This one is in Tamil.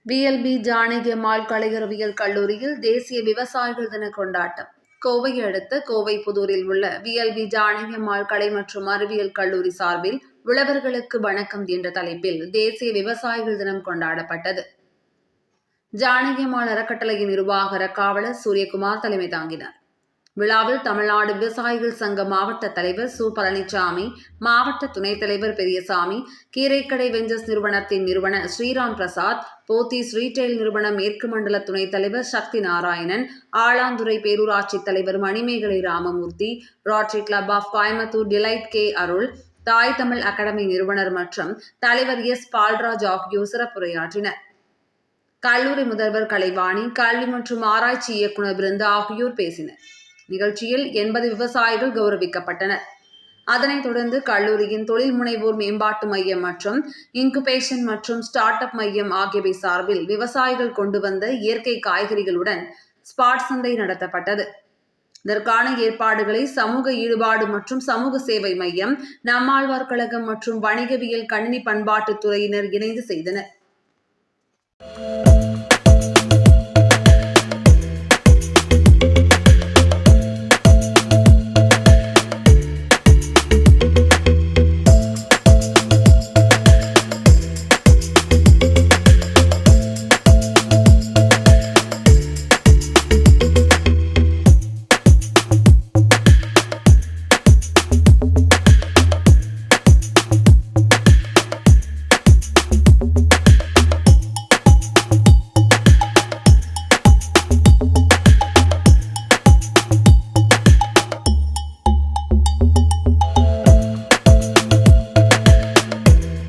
VLB ஜானகி அம்மாள் கலையறிவியல் கல்லூரியில் தேசிய விவசாயிகள் தின கொண்டாட்டம். கோவையை அடுத்த கோவை புதூரில் உள்ள VLB ஜானகி அம்மாள் கலை மற்றும் அறிவியல் கல்லூரி சார்பில் உழவர்களுக்கு வணக்கம் என்ற தலைப்பில் தேசிய விவசாயிகள் தினம் கொண்டாடப்பட்டது. ஜானகி அம்மாள் அறக்கட்டளையின் நிர்வாக காவலர் சூரியகுமார் தலைமை தாங்கினார். விழாவில் தமிழ்நாடு விவசாயிகள் சங்க மாவட்ட தலைவர் சு பழனிசாமி, மாவட்ட துணைத் தலைவர் பெரியசாமி, கீரைக்கடை வெஞ்சர்ஸ் நிறுவனத்தின் நிறுவனர் ஸ்ரீராம் பிரசாத், போத்தீஸ் ரீட்டைல் நிறுவன மேற்கு மண்டல துணைத் தலைவர் சக்தி நாராயணன், ஆலாந்துறை பேரூராட்சி தலைவர் Manimegalai Ramamoorthy, rotary club of Coimbatore delight K Arul, Thai Tamil academy நிறுவனர் மற்றும் தலைவர் எஸ் பால்ராஜ் ஆகியோர் சிறப்புரையாற்றினர். கல்லூரி முதல்வர் கலைவாணி, கல்வி மற்றும் ஆராய்ச்சி இயக்குநர் பிருந்தா ஆகியோர் பேசினர். நிகழ்ச்சியில் 80 விவசாயிகள் கௌரவிக்கப்பட்டனர். அதனைத் தொடர்ந்து கல்லூரியின் தொழில் முனைவோர் மேம்பாட்டு மையம் மற்றும் இன்குபேஷன் மற்றும் ஸ்டார்ட் அப் மையம் ஆகியவை சார்பில் விவசாயிகள் கொண்டு வந்த இயற்கை காய்கறிகளுடன் ஸ்பாட் சந்தை நடத்தப்பட்டது. இதற்கான ஏற்பாடுகளை சமூக ஈடுபாடு மற்றும் சமூக சேவை மையம், நம்மாழ்வார் கழகம் மற்றும் வணிகவியல் கணினி பண்பாட்டுத் துறையினர் இணைந்து செய்தனர்.